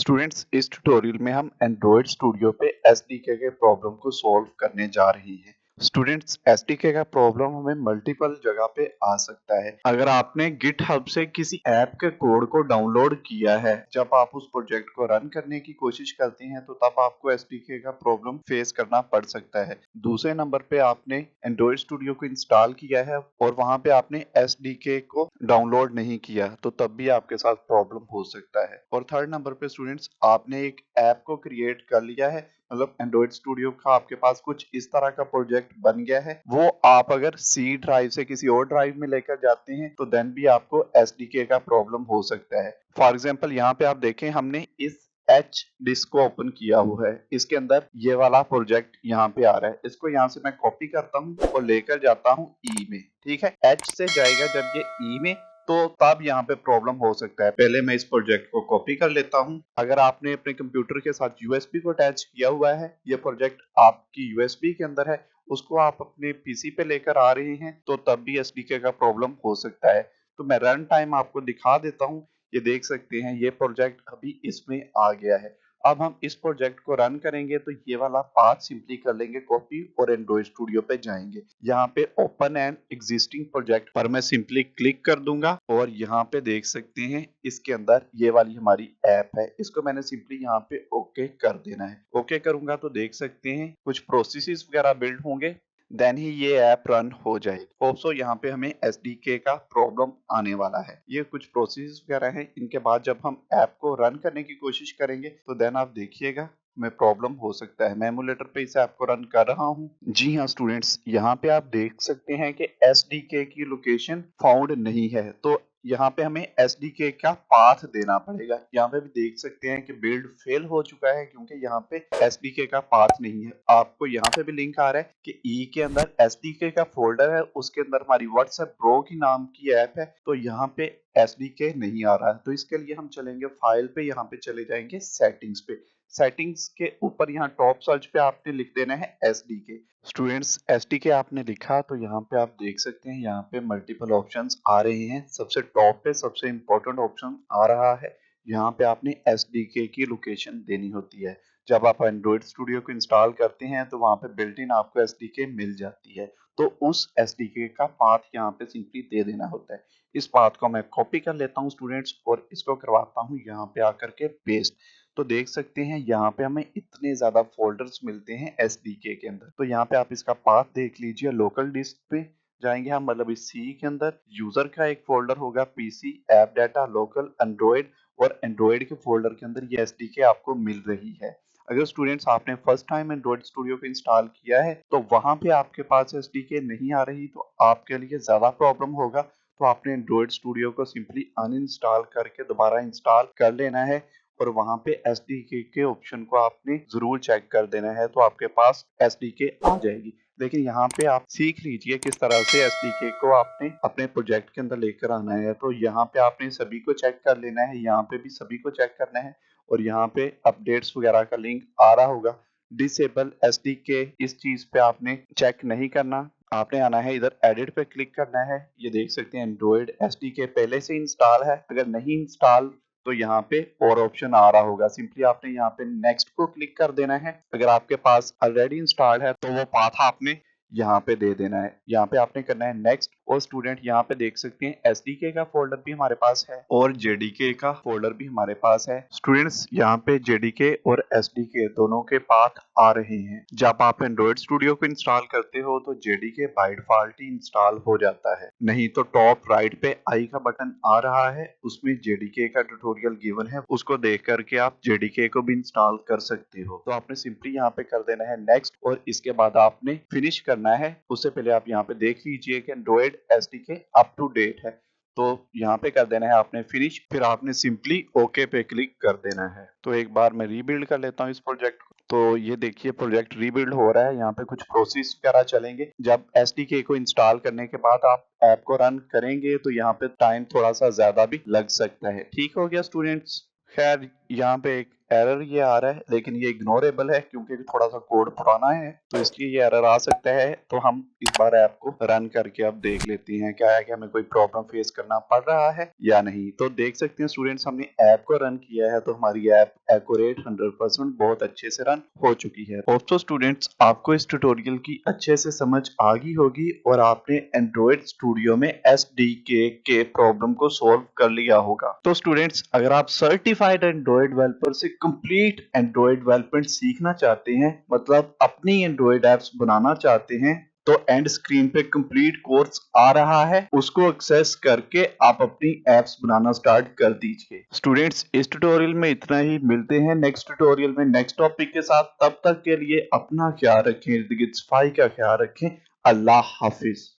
Students, इस tutorial में हम एंड्रॉयड स्टूडियो पे एसडीके के प्रॉब्लम को सॉल्व करने जा रहे हैं। स्टूडेंट्स, एसडीके का प्रॉब्लम हमें मल्टीपल जगह पे आ सकता है। अगर आपने गिटहब से किसी ऐप के कोड को डाउनलोड किया है, जब आप उस प्रोजेक्ट को रन करने की कोशिश करते हैं तो तब आपको एसडीके का प्रॉब्लम फेस करना पड़ सकता है। दूसरे नंबर पे आपने एंड्रॉयड स्टूडियो को इंस्टॉल किया है और वहां पे आपने एसडीके को डाउनलोड नहीं किया, तो तब भी आपके साथ प्रॉब्लम हो सकता है। और थर्ड नंबर पे स्टूडेंट्स, आपने एक ऐप को क्रिएट कर लिया है, मतलब एंड्रॉयड स्टूडियो का आपके पास कुछ इस तरह का प्रोजेक्ट बन गया है, वो आप अगर सी ड्राइव से किसी और ड्राइव में लेकर जाते हैं तो देन भी आपको एसडीके का प्रॉब्लम हो सकता है। फॉर एग्जांपल, यहाँ पे आप देखें, हमने इस एच डिस्क को ओपन किया हुआ है, इसके अंदर ये वाला प्रोजेक्ट यहाँ पे आ रहा है। इसको यहाँ से मैं कॉपी करता हूँ और लेकर जाता हूँ ई में। ठीक है, एच से जाएगा जब ये ई में, तो तब यहाँ पे प्रॉब्लम हो सकता है। पहले मैं इस प्रोजेक्ट को कॉपी कर लेता हूँ। अगर आपने अपने कंप्यूटर के साथ यूएसबी को अटैच किया हुआ है, ये प्रोजेक्ट आपकी यूएसबी के अंदर है, उसको आप अपने पीसी पे लेकर आ रहे हैं, तो तब भी एसडीके का प्रॉब्लम हो सकता है। तो मैं रन टाइम आपको दिखा देता हूँ। ये देख सकते हैं, ये प्रोजेक्ट अभी इसमें आ गया है। अब हम इस प्रोजेक्ट को रन करेंगे तो ये वाला पाथ सिंपली कर लेंगे कॉपी और एंड्रॉइड स्टूडियो पे जाएंगे। यहाँ पे ओपन एंड एग्जिस्टिंग प्रोजेक्ट पर मैं सिंपली क्लिक कर दूंगा और यहाँ पे देख सकते हैं इसके अंदर ये वाली हमारी ऐप है। इसको मैंने सिंपली यहाँ पे ओके कर देना है। ओके करूंगा तो देख सकते हैं कुछ प्रोसेसेस वगैरह बिल्ड होंगे, देन ही ये ऐप रन हो जाएगी। होप्सो यहाँ पे हमें एसडीके का प्रॉब्लम आने वाला है। ये कुछ प्रोसेस वगैरह है, इनके बाद जब हम ऐप को रन करने की कोशिश करेंगे तो देन आप देखिएगा में प्रॉब्लम हो सकता है। मैं एमुलेटर पे इस ऐप को रन कर रहा हूँ। जी हाँ स्टूडेंट्स, यहाँ पे आप देख सकते हैं कि एसडीके की लोकेशन फाउंड नहीं है, तो यहाँ पे हमें एसडीके का पाथ देना पड़ेगा। यहाँ पे भी देख सकते हैं कि बिल्ड फेल हो चुका है क्योंकि यहाँ पे एसडीके का पाथ नहीं है। आपको यहाँ पे भी लिंक आ रहा है कि ई के अंदर एसडीके का फोल्डर है, उसके अंदर हमारी व्हाट्सएप प्रो की नाम की ऐप है, तो यहाँ पे एसडीके नहीं आ रहा है। तो इसके लिए हम चलेंगे फाइल पे, यहाँ पे चले जाएंगे सेटिंग्स पे। सेटिंग्स के ऊपर यहाँ टॉप सर्च पे आपने लिख देना है एसडीके। स्टूडेंट्स, एसडीके आपने लिखा तो यहाँ पे आप देख सकते हैं, यहाँ पे मल्टीपल ऑप्शंस आ रहे हैं। सबसे टॉप पे सबसे इंपॉर्टेंट ऑप्शन आ रहा है, यहाँ पे आपने एसडीके की लोकेशन देनी होती है। जब आप एंड्रॉइड स्टूडियो को इंस्टॉल करते हैं तो वहां पे बिल्ट इन आपको एसडीके मिल जाती है, तो उस एसडीके का पाथ यहाँ पे सिंपली दे देना होता है। इस पाथ को मैं कॉपी कर लेता हूँ स्टूडेंट्स और इसको करवाता हूँ यहाँ पे आकर के पेस्ट। तो देख सकते हैं यहाँ पे हमें इतने ज्यादा फोल्डर्स मिलते हैं एसडीके के अंदर। तो यहाँ पे आप इसका पाथ देख लीजिए। लोकल डिस्क पे जाएंगे हम, मतलब इस सी के अंदर यूजर का एक फोल्डर होगा, PC, app data, local, Android, और एंड्रॉइड के फोल्डर के अंदर ये एसडीके आपको मिल रही है। अगर स्टूडेंट्स आपने फर्स्ट टाइम एंड्रॉइड स्टूडियो को इंस्टॉल किया है तो वहां पे आपके पास एसडीके नहीं आ रही, तो आपके लिए ज्यादा प्रॉब्लम होगा। तो आपने एंड्रॉइड स्टूडियो को सिंपली अनइंस्टॉल करके दोबारा इंस्टॉल कर लेना है और वहां पे एसडीके के ऑप्शन को आपने जरूर चेक कर देना है, तो आपके पास एसडीके आ जाएगी। लेकिन यहाँ पे आप सीख लीजिए किस तरह से एसडीके को आपने अपने प्रोजेक्ट के अंदर लेकर आना है। तो यहाँ पे आपने सभी को चेक कर लेना है, यहाँ पे भी सभी को चेक करना है, और यहाँ पे अपडेट्स वगैरह का लिंक आ रहा होगा। डिसेबल एसडीके, इस चीज पे आपने चेक नहीं करना, आपने आना है इधर एडिट पे क्लिक करना है। ये देख सकते हैं एंड्रॉइड एसडीके पहले से इंस्टॉल है, अगर नहीं इंस्टॉल तो यहाँ पे और ऑप्शन आ रहा होगा, सिंपली आपने यहाँ पे नेक्स्ट को क्लिक कर देना है। अगर आपके पास ऑलरेडी इंस्टॉल्ड है तो वो पाथ आपने यहाँ पे दे देना है, यहाँ पे आपने करना है नेक्स्ट। और स्टूडेंट यहाँ पे देख सकते हैं एसडीके का फोल्डर भी हमारे पास है और जेडीके का फोल्डर भी हमारे पास है। स्टूडेंट्स, यहाँ पे जेडीके और एसडीके दोनों के पाथ आ रहे हैं। जब आप एंड्रॉइड स्टूडियो को इंस्टॉल करते हो तो JDK by default he install हो जाता है, नहीं तो टॉप राइट पे आई का बटन आ रहा है, उसमें जेडीके का ट्यूटोरियल गिवन है, उसको देख करके आप जेडीके को भी इंस्टॉल कर सकते हो। तो आपने सिंपली यहाँ पे कर देना है नेक्स्ट और इसके बाद आपने फिनिश करना है। उससे पहले आप यहाँ पे देख लीजिए कि Android SDK up to date है, तो यहाँ पे कर देना है आपने फिनिश, फिर आपने सिंपली ओके पे क्लिक कर देना है। तो एक बार मैं रीबिल्ड कर लेता हूँ इस प्रोजेक्ट को। तो ये देखिए प्रोजेक्ट रीबिल्ड हो रहा है। यहाँ पे कुछ प्रोसेस वगैरह चलेंगे। जब एसडीके को इंस्टॉल करने के बाद आप ऐप को रन करेंगे तो यहाँ पे टाइम थोड़ा सा ज्यादा भी लग सकता है। ठीक हो गया स्टूडेंट्स। खैर, यहाँ पे एक एरर ये आ रहा है, लेकिन ये इग्नोरेबल है क्योंकि थोड़ा सा कोड पुराना है, तो इसलिए ये एरर आ सकता है। तो हम इस बार ऐप को रन करके अब देख लेते हैं क्या है कि हमें कोई प्रॉब्लम फेस करना पड़ रहा है या नहीं। तो देख सकते हैं स्टूडेंट्स, हमने ऐप को रन किया है तो हमारी ऐप एक्यूरेट 100% बहुत अच्छे से रन हो चुकी है। दोस्तों स्टूडेंट्स, आपको इस ट्यूटोरियल की अच्छे से समझ आ गई होगी और आपने एंड्रॉइड स्टूडियो में एसडीके के प्रॉब्लम को सॉल्व कर लिया होगा। तो स्टूडेंट्स, अगर आप सर्टिफाइड एंड्रॉइड डेवलपर से कंप्लीट एंड्रॉइड डेवलपमेंट सीखना चाहते हैं, मतलब अपनी एंड्रॉइड एप्स बनाना चाहते हैं, तो एंड स्क्रीन पे कंप्लीट कोर्स आ रहा है, उसको एक्सेस करके आप अपनी एप्स बनाना स्टार्ट कर दीजिए। स्टूडेंट्स, इस ट्यूटोरियल में इतना ही। मिलते हैं नेक्स्ट ट्यूटोरियल में नेक्स्ट टॉपिक के साथ। तब तक के लिए अपना ख्याल रखें, इर्द गिर्द सफाई का ख्याल रखें। अल्लाह हाफिज।